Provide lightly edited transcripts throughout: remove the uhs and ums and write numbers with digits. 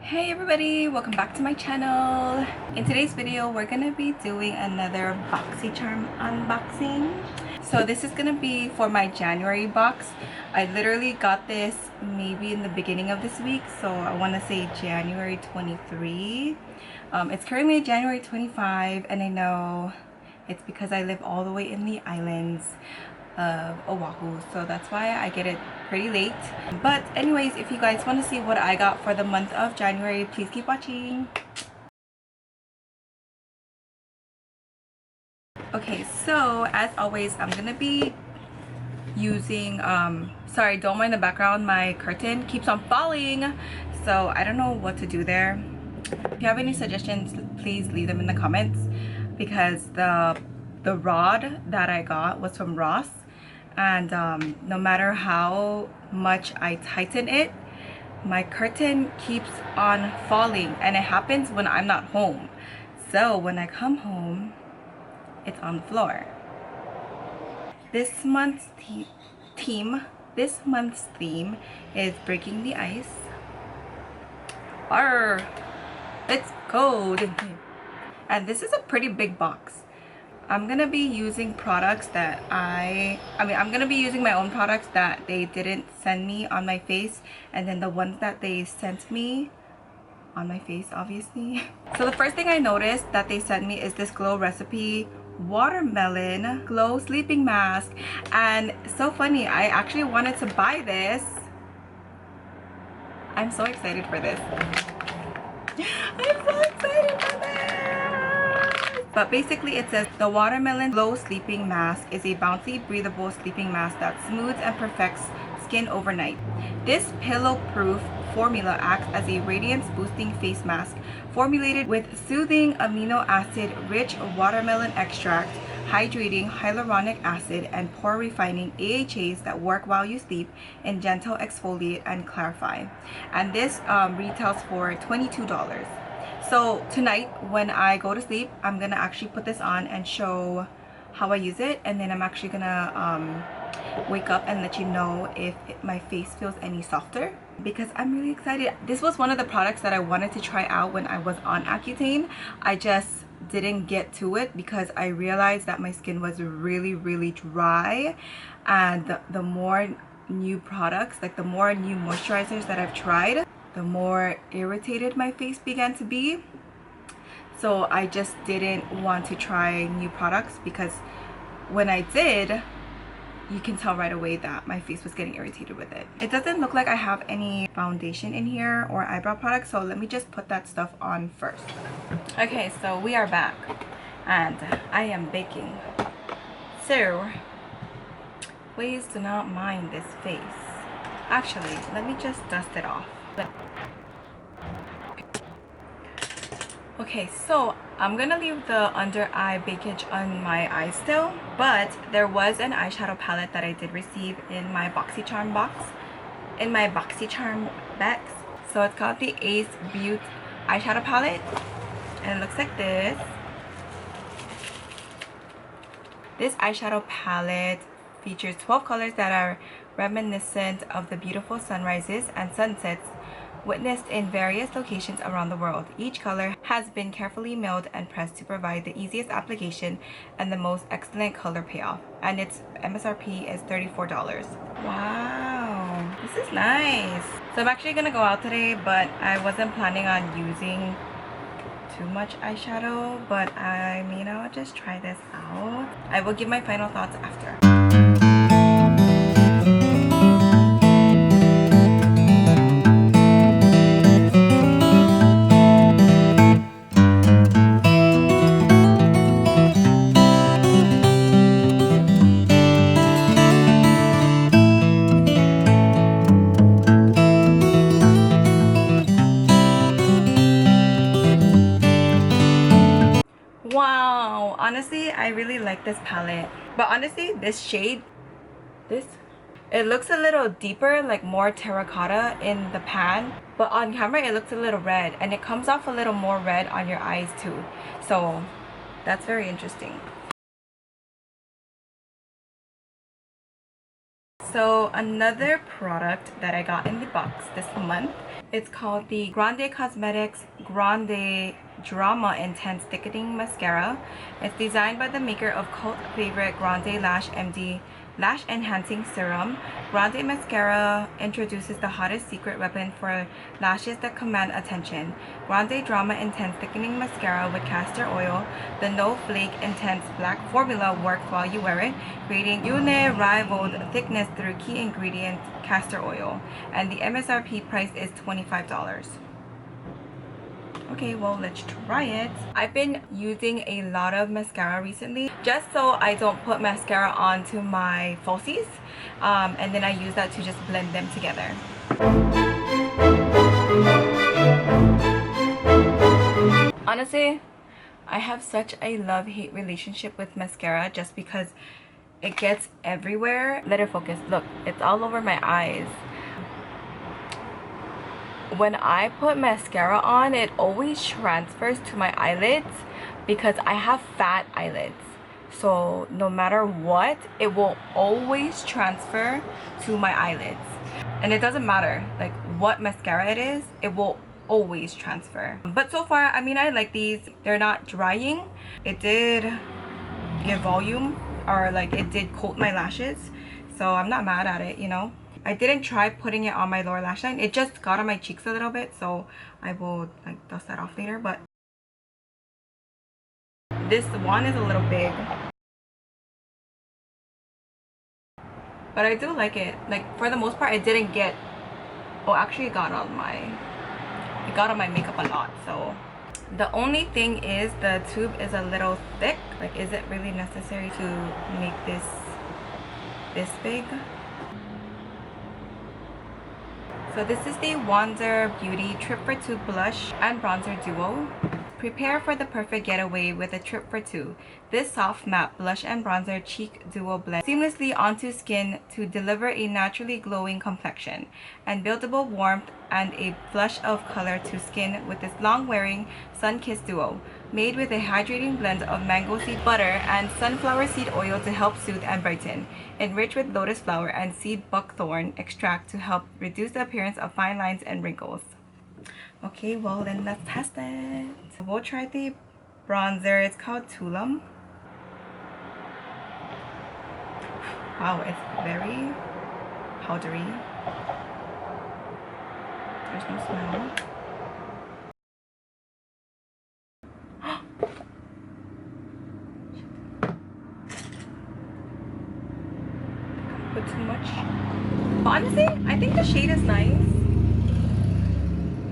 Hey everybody, welcome back to my channel. In today's video we're gonna be doing another Boxy charm unboxing. So this is gonna be for my January box. I literally got this maybe in the beginning of this week, so I want to say January 23. It's currently January 25 and I know it's because I live all the way in the islands of Oahu, so that's why I get it pretty late. But anyways, if you guys want to see what I got for the month of January, please keep watching. Okay, so as always, I'm gonna be using sorry, don't mind the background, my curtain keeps on falling, so I don't know what to do there. If you have any suggestions, please leave them in the comments, because the rod that I got was from Ross, and no matter how much I tighten it, my curtain keeps on falling, and it happens when I'm not home. So when I come home, it's on the floor. This month's theme is breaking the ice. Arr, it's cold. And this is a pretty big box. I'm gonna be using products that I'm gonna be using my own products that they didn't send me on my face, and then the ones that they sent me on my face, obviously. So the first thing I noticed that they sent me is this Glow Recipe watermelon glow sleeping mask, and so funny, I actually wanted to buy this. I'm so excited for this. I'm so excited for this. But basically it says the watermelon glow sleeping mask is a bouncy, breathable sleeping mask that smooths and perfects skin overnight. This pillow-proof formula acts as a radiance boosting face mask formulated with soothing amino acid rich watermelon extract, hydrating hyaluronic acid, and pore refining AHAs that work while you sleep in gentle exfoliate and clarify. And this retails for $22. So tonight when I go to sleep, I'm gonna actually put this on and show how I use it, and then I'm actually gonna wake up and let you know if my face feels any softer, because I'm really excited. This was one of the products that I wanted to try out when I was on Accutane. I just didn't get to it because I realized that my skin was really dry, and the more new products, like the more new moisturizers that I've tried, the more irritated my face began to be. So I just didn't want to try new products, because when I did, you can tell right away that my face was getting irritated with it. It doesn't look like I have any foundation in here or eyebrow products, so let me just put that stuff on first. Okay, so we are back and I am baking. So please do not mind this face. Actually, let me just dust it off. Okay, so I'm gonna leave the under eye bakage on my eyes still, but there was an eyeshadow palette that I did receive in my Boxy Charm box, in my Boxy Charm bags. So it's called the Ace Beauty eyeshadow palette, and it looks like this. This eyeshadow palette features 12 colors that are reminiscent of the beautiful sunrises and sunsets witnessed in various locations around the world. Each color has been carefully milled and pressed to provide the easiest application and the most excellent color payoff. And its MSRP is $34. Wow, this is nice. So I'm actually gonna go out today, but I wasn't planning on using too much eyeshadow, but I mean, I'll just try this out. I will give my final thoughts after. Wow, honestly, I really like this palette. But honestly, this shade, it looks a little deeper, like more terracotta in the pan. But on camera, it looks a little red. And it comes off a little more red on your eyes too. So that's very interesting. So another product that I got in the box this month It's called the Grande Cosmetics Grande Drama Intense Thickening Mascara. It's designed by the maker of cult favorite Grande Lash MD Lash Enhancing Serum. Grande Mascara introduces the hottest secret weapon for lashes that command attention. Grande Drama Intense Thickening Mascara with castor oil. The No Flake Intense Black formula works while you wear it, creating unrivaled thickness through key ingredient castor oil. And the MSRP price is $25. Okay, well, let's try it. I've been using a lot of mascara recently just so I don't put mascara onto my falsies, and then I use that to just blend them together. Honestly, I have such a love-hate relationship with mascara just because it gets everywhere. Let it focus. Look, it's all over my eyes. When I put mascara on, it always transfers to my eyelids because I have fat eyelids. So no matter what, it will always transfer to my eyelids. And it doesn't matter like what mascara it is, it will always transfer. But so far, I mean, I like these. They're not drying. It did give volume, or like it did coat my lashes. So I'm not mad at it, you know. I didn't try putting it on my lower lash line. It just got on my cheeks a little bit, so I will like dust that off later. But this one is a little big, but I do like it. Like for the most part, it didn't get. Oh, actually, it got on my makeup a lot. So the only thing is the tube is a little thick. Like, is it really necessary to make this big? So this is the Wander Beauty Trip for Two Blush and Bronzer Duo. Prepare for the perfect getaway with a Trip for Two. This soft matte blush and bronzer cheek duo blend seamlessly onto skin to deliver a naturally glowing complexion and buildable warmth and a flush of color to skin with this long-wearing sun-kissed duo. Made with a hydrating blend of mango seed butter and sunflower seed oil to help soothe and brighten. Enriched with lotus flower and seed buckthorn extract to help reduce the appearance of fine lines and wrinkles. Okay, well then let's test it. We'll try the bronzer. It's called Tulum. Wow, it's very powdery. There's no smell. Put too much. But honestly, I think the shade is nice.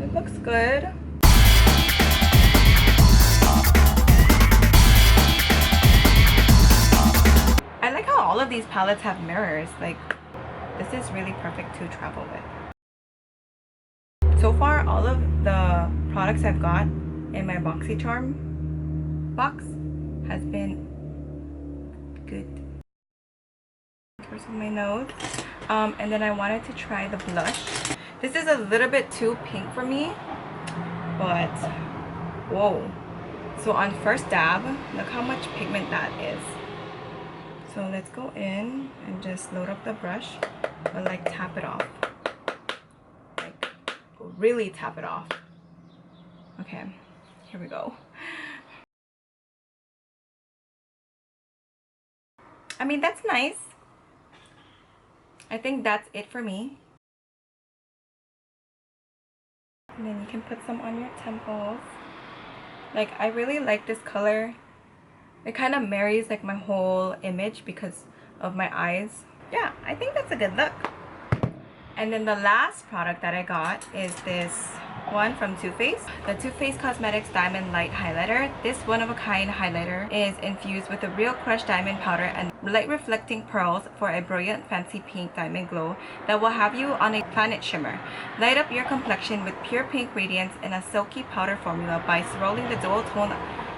It looks good. I like how all of these palettes have mirrors. Like, this is really perfect to travel with. So far, all of the products I've got in my BoxyCharm box has been good. Towards my nose. And then I wanted to try the blush. This is a little bit too pink for me, but whoa. So on first dab, look how much pigment that is. So let's go in and just load up the brush, but like tap it off. Like really tap it off. Okay, here we go. I mean, that's nice. I think that's it for me. And then you can put some on your temples. Like, I really like this color. It kind of marries like my whole image because of my eyes. Yeah, I think that's a good look. And then the last product that I got is this one from Too Faced. The Too Faced Cosmetics Diamond Light Highlighter. This one-of-a-kind highlighter is infused with a real crushed diamond powder and light reflecting pearls for a brilliant fancy pink diamond glow that will have you on a planet shimmer. Light up your complexion with pure pink radiance in a silky powder formula by swirling the dual tone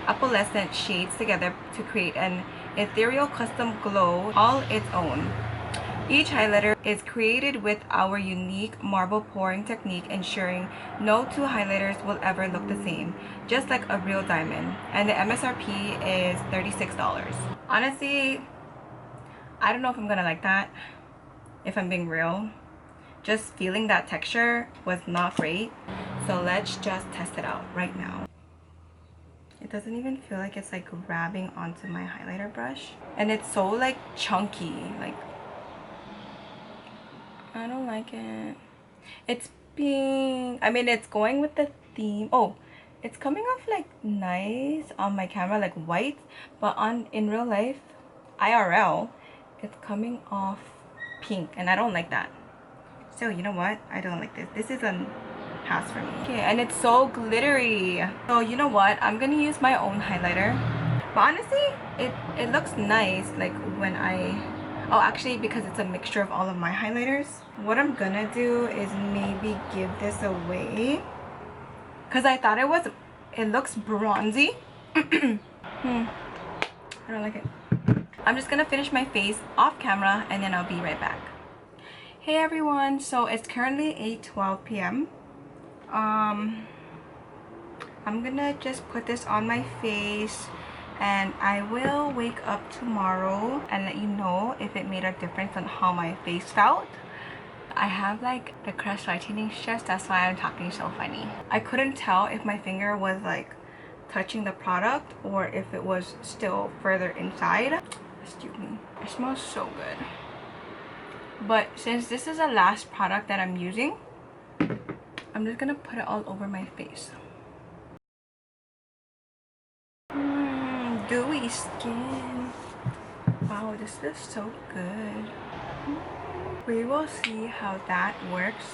opalescent shades together to create an ethereal custom glow all its own. Each highlighter is created with our unique marble pouring technique, ensuring no two highlighters will ever look the same, just like a real diamond. And the MSRP is $36. Honestly, I don't know if I'm gonna like that, if I'm being real. just feeling that texture was not great. So let's just test it out right now. It doesn't even feel like it's like grabbing onto my highlighter brush. And it's so like chunky. Like, I don't like it. It's pink. I mean, it's going with the theme. Oh, it's coming off like nice on my camera, like white. But in real life, IRL, it's coming off pink. And I don't like that. So you know what? I don't like this. This is a pass for me. Okay, and it's so glittery. So you know what? I'm gonna use my own highlighter. But honestly, it looks nice like when I... Oh, actually, because it's a mixture of all of my highlighters. What I'm gonna do is maybe give this away. Because I thought it looks bronzy. I don't like it. I'm just gonna finish my face off camera and then I'll be right back. Hey everyone, so it's currently 8:12 p.m. I'm gonna just put this on my face and I will wake up tomorrow and let you know if it made a difference on how my face felt. I have like the crest lightening stress, that's why I'm talking so funny. I couldn't tell if my finger was like touching the product or if it was still further inside. Excuse me. It smells so good. But since this is the last product that I'm using, I'm just gonna put it all over my face. Dewy skin. Wow, this is so good. We will see how that works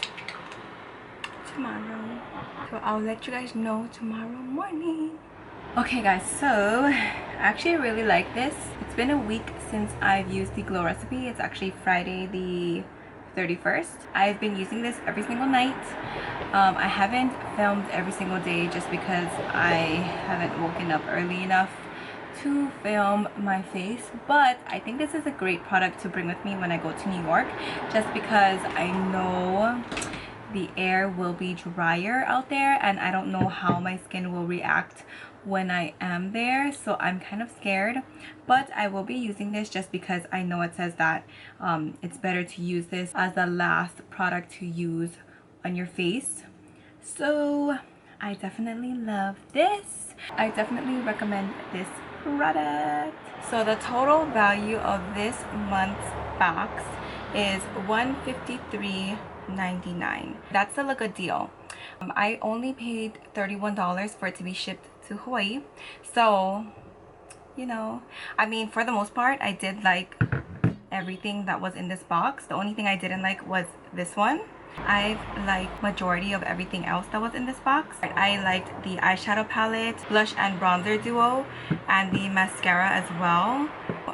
tomorrow. So I'll let you guys know tomorrow morning. Okay guys, so I actually really like this. It's been a week since I've used the glow recipe. It's actually Friday the 31st. I've been using this every single night. I haven't filmed every single day just because I haven't woken up early enough to film my face, but I think this is a great product to bring with me when I go to New York, just because I know the air will be drier out there and I don't know how my skin will react when I am there, so I'm kind of scared. But I will be using this just because I know it says that it's better to use this as the last product to use on your face. So I definitely love this. I definitely recommend this product. So the total value of this month's box is $153.99. That's still a good deal. I only paid $31 for it to be shipped to Hawaii. So, you know, I mean, for the most part, I did like everything that was in this box. The only thing I didn't like was this one. I liked majority of everything else that was in this box. I liked the eyeshadow palette, blush and bronzer duo, and the mascara as well.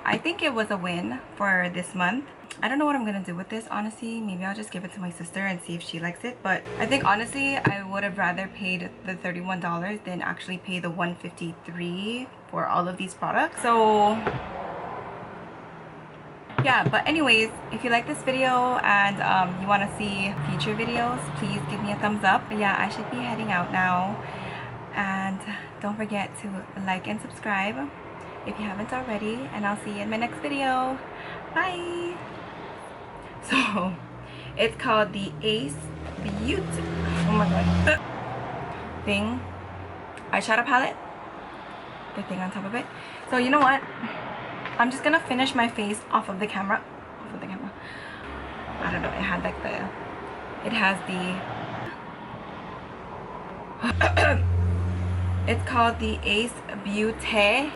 I think it was a win for this month. I don't know what I'm gonna do with this, honestly. Maybe I'll just give it to my sister and see if she likes it. But I think honestly I would have rather paid the $31 than actually pay the $153 for all of these products. So yeah, but anyways, if you like this video and you want to see future videos, please give me a thumbs up. But yeah, I should be heading out now, and don't forget to like and subscribe if you haven't already, and I'll see you in my next video. Bye. So it's called the Ace Beauty, oh my god, thing eyeshadow palette, the thing on top of it. So you know what, I'm just gonna finish my face off of the camera. I don't know, it had like it has the it's called the Ace Beauty